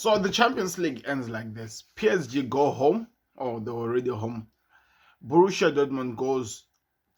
So the Champions League ends like this. PSG go home, or they're already home. Borussia Dortmund goes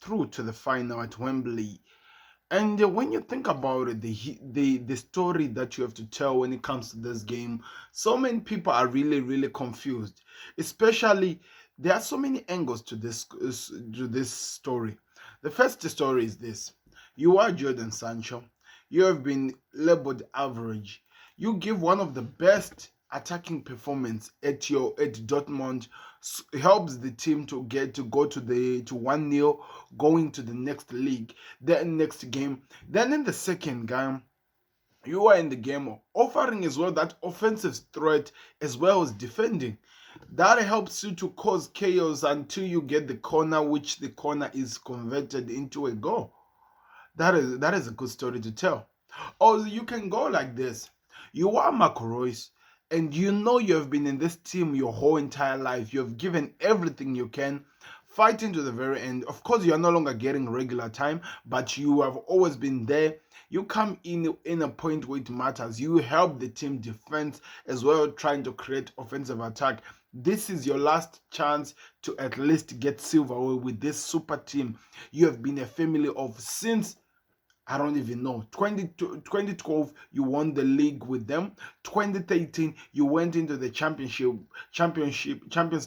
through to the final at Wembley. And when you think about it, the story that you have to tell when it comes to this game, so many people are really confused. Especially, there are so many angles to this story. The first story is this: you are Jordan Sancho. You have been labeled average. You give one of the best attacking performance at Dortmund, helps the team to go to 1-0, going to the next league, then next game. Then in the second game, you are in the game offering as well that offensive threat as well as defending. That helps you to cause chaos until you get the corner, which the corner is converted into a goal. That is a good story to tell. Or you can go like this: you are Marco Reus, and you know you have been in this team your whole entire life. You have given everything you can, fighting to the very end. Of course, you are no longer getting regular time, but you have always been there. You come in a point where it matters. You help the team defense as well, trying to create offensive attack. This is your last chance to at least get silverware with this super team you have been a family of since, I don't even know, 2012 you won the league with them. 2013 you went into the Champions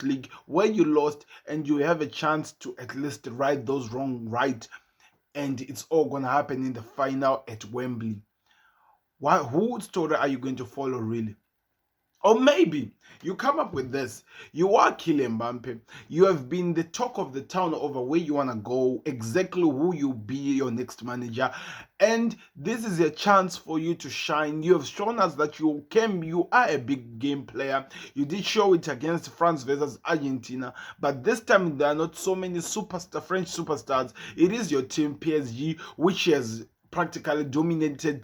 League where you lost, and you have a chance to at least right those wrong right, and it's all gonna happen in the final at Wembley. Whose story are you going to follow, really? Or maybe you come up with this: you are Kylian Mbappe. You have been the talk of the town over where you want to go, exactly who you be your next manager. And this is a chance for you to shine. You have shown us that you are a big game player. You did show it against France versus Argentina. But this time there are not so many French superstars. It is your team, PSG, which has practically dominated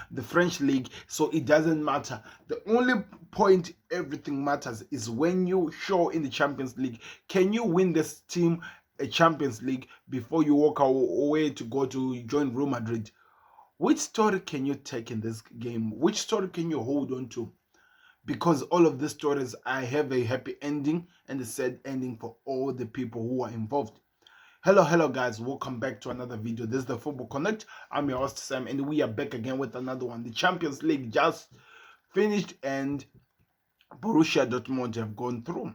the French league, so it doesn't matter. The only point everything matters is when you show in the Champions League. Can you win this team a Champions League before you walk away to go to join Real Madrid? Which story can you take in this game? Which story can you hold on to? Because all of these stories, I have a happy ending and a sad ending for all the people who are involved. Hello guys, welcome back to another video. This is the Football Connect. I'm your host Sam, and we are back again with another one. The Champions League just finished and Borussia Dortmund have gone through.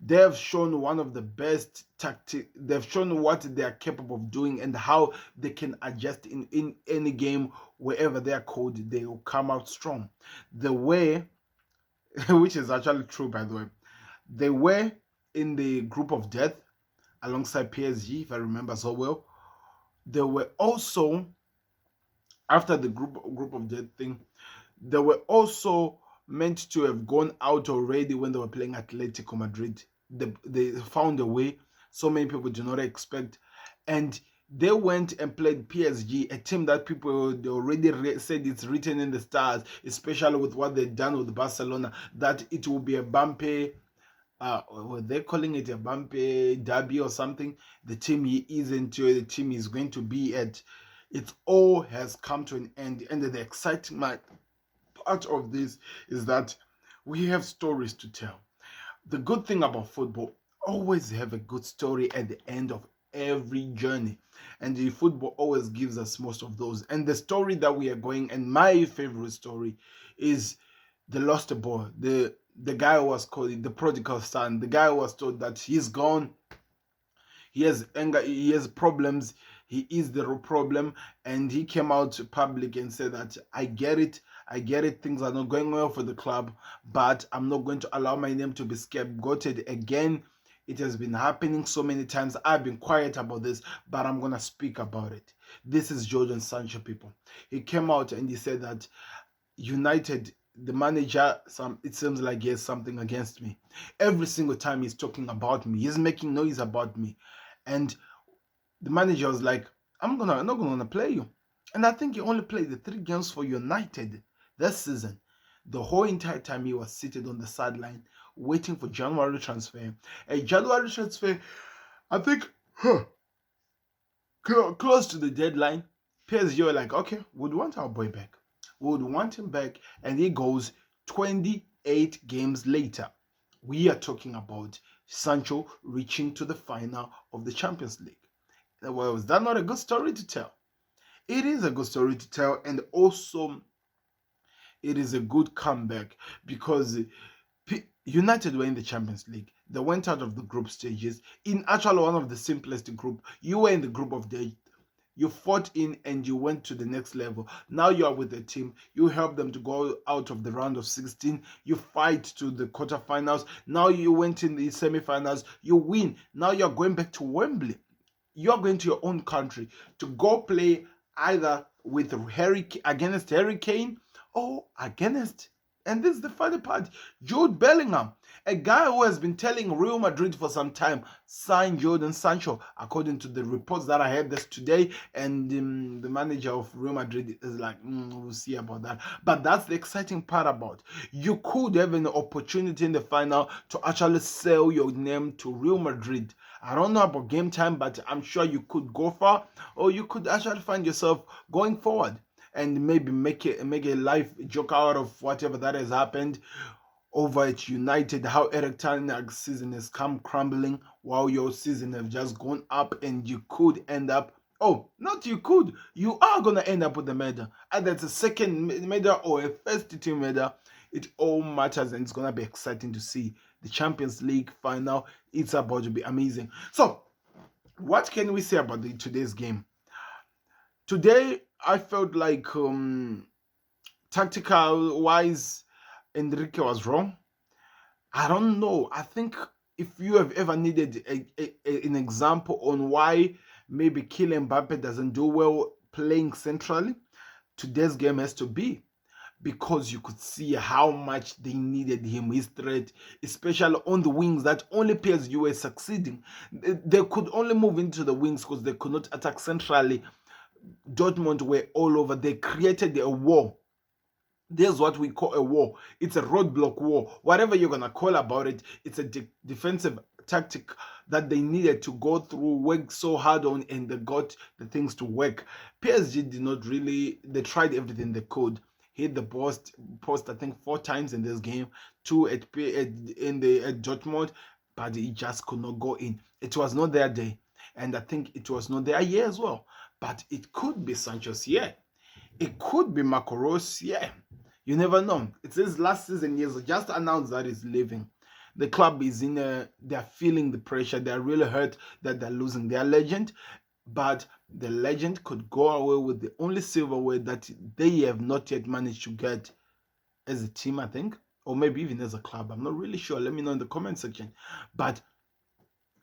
They have shown one of the best tactics. They've shown what they are capable of doing and how they can adjust in any game. Wherever they are called, they will come out strong. The way, which is actually true by the way, they were in the group of death alongside PSG, if I remember so well. They were also, after the group of death thing, they were also meant to have gone out already when they were playing Atletico Madrid. They found a way so many people do not expect, and they went and played PSG, a team that people they already said it's written in the stars, especially with what they've done with Barcelona, that it will be a bumpy, they're calling it a bumpy derby or something. The team he is into, the team he's going to be at, it all has come to an end. And the exciting part of this is that we have stories to tell. The good thing about football, always have a good story at the end of every journey, and the football always gives us most of those. And the story that we are going, and my favorite story, is the lost boy, the guy who was called the prodigal son, the guy who was told that he's gone, he has anger, he has problems, he is the real problem, and he came out to public and said that I get it, things are not going well for the club, but I'm not going to allow my name to be scapegoated again. It has been happening so many times. I've been quiet about this, but I'm gonna speak about it. This is Jordan Sancho, people. He came out and he said that United, the manager, it seems like he has something against me. Every single time he's talking about me, he's making noise about me. And the manager was like, I'm not gonna play you. And I think he only played the 3 games for United this season. The whole entire time he was seated on the sideline waiting for January transfer. A January transfer, I think, close to the deadline, PSG were like, okay, we'd want our boy back. We would want him back, and he goes 28 games later, we are talking about Sancho reaching to the final of the Champions League. Well, is that not a good story to tell? It is a good story to tell, and also it is a good comeback because United were in the Champions League. They went out of the group stages in actually one of the simplest group. You were in the group of death. You fought in and you went to the next level. Now you are with the team. You help them to go out of the round of 16. You fight to the quarterfinals. Now you went in the semifinals. You win. Now you're going back to Wembley. You're going to your own country to go play either with against Harry Kane or against, and this is the funny part, Jude Bellingham, a guy who has been telling Real Madrid for some time, sign Jadon Sancho, according to the reports that I heard this today, and the manager of Real Madrid is like, we'll see about that. But that's the exciting part about it. You could have an opportunity in the final to actually sell your name to Real Madrid. I don't know about game time, but I'm sure you could go far, or you could actually find yourself going forward and maybe make a life joke out of whatever that has happened over at United, how Eric Ten Hag's season has come crumbling while your season have just gone up, and you could end up, you are going to end up with the medal. Either it's a second medal or a first team medal. It all matters, and it's going to be exciting to see the Champions League final. It's about to be amazing. So, what can we say about today's game? Today, I felt like tactical wise, Enrique was wrong. I don't know. I think if you have ever needed an example on why maybe Kylian Mbappe doesn't do well playing centrally, today's game has to be, because you could see how much they needed him, his threat, especially on the wings that only PSG were succeeding. They could only move into the wings because they could not attack centrally. Dortmund were all over. They created a war. There's what we call a war. It's a roadblock war. Whatever you're going to call about it, it's a defensive tactic that they needed to go through, work so hard on, and they got the things to work. PSG did not really, they tried everything they could. Hit the post I think 4 times in this game, 2 at Dortmund, but it just could not go in. It was not their day, and I think it was not their year as well. But it could be Sancho's year. It could be Marco Reus' year. You never know. It's his last season. He just announced that he's leaving. The club is they're feeling the pressure. They're really hurt that they're losing their legend. But the legend could go away with the only silverware that they have not yet managed to get as a team, I think. Or maybe even as a club. I'm not really sure. Let me know in the comment section. But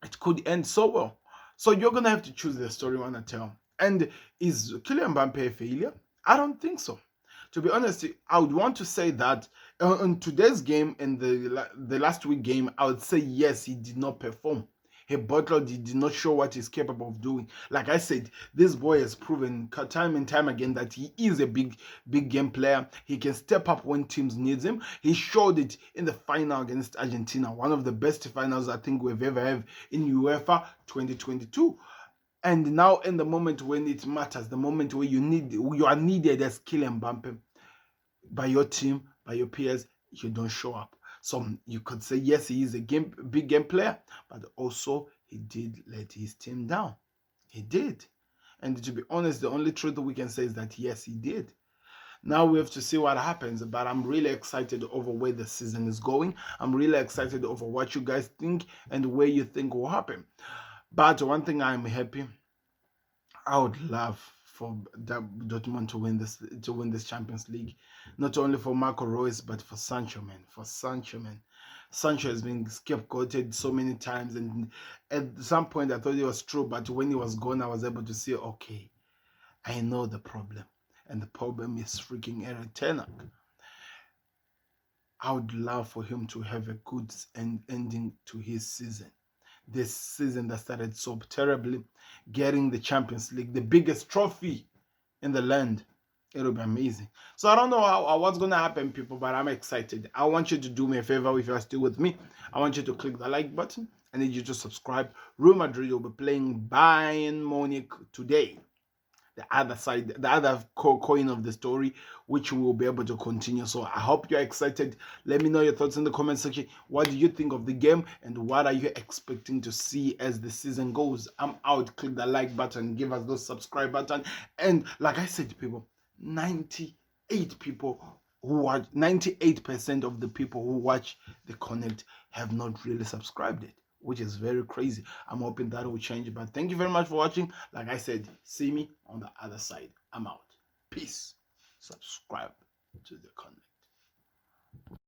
it could end so well. So you're going to have to choose the story you want to tell. And is Kylian Mbappe a failure? I don't think so. To be honest, I would want to say that on today's game and the last week game, I would say yes, he did not perform. He bottled, he did not show what he's capable of doing. Like I said, this boy has proven time and time again that he is a big game player. He can step up when teams needs him. He showed it in the final against Argentina, one of the best finals I think we've ever had in UEFA 2022. And now in the moment when it matters, the moment where you are needed as Kylian Mbappe by your team, by your peers, you don't show up. So you could say, yes, he is a big game player, but also he did let his team down. He did. And to be honest, the only truth we can say is that, yes, he did. Now we have to see what happens, but I'm really excited over where the season is going. I'm really excited over what you guys think and where you think will happen. But one thing I'm happy, I would love for Dortmund to win this Champions League, not only for Marco Reus but for Sancho, man. Sancho has been scapegoated so many times, and at some point I thought it was true, but when he was gone, I was able to see, okay, I know the problem, and the problem is freaking Eric Ten Hag. I would love for him to have a good ending to his season. This season that started so terribly, getting the Champions League, the biggest trophy in the land. It'll be amazing. So I don't know what's going to happen, people, but I'm excited. I want you to do me a favor if you're still with me. I want you to click the like button. I need you to subscribe. Real Madrid will be playing Bayern Munich today. the other side, the other coin of the story, which we will be able to continue. So I hope you're excited. Let me know your thoughts in the comment section. What do you think of the game, and what are you expecting to see as the season goes? I'm out. Click the like button, give us those subscribe button, and like I said, people, 98 people who watch, 98% of the people who watch the Connect have not really subscribed it, which is very crazy. I'm hoping that will change. But thank you very much for watching. Like I said, see me on the other side. I'm out. Peace. Subscribe to the Connect.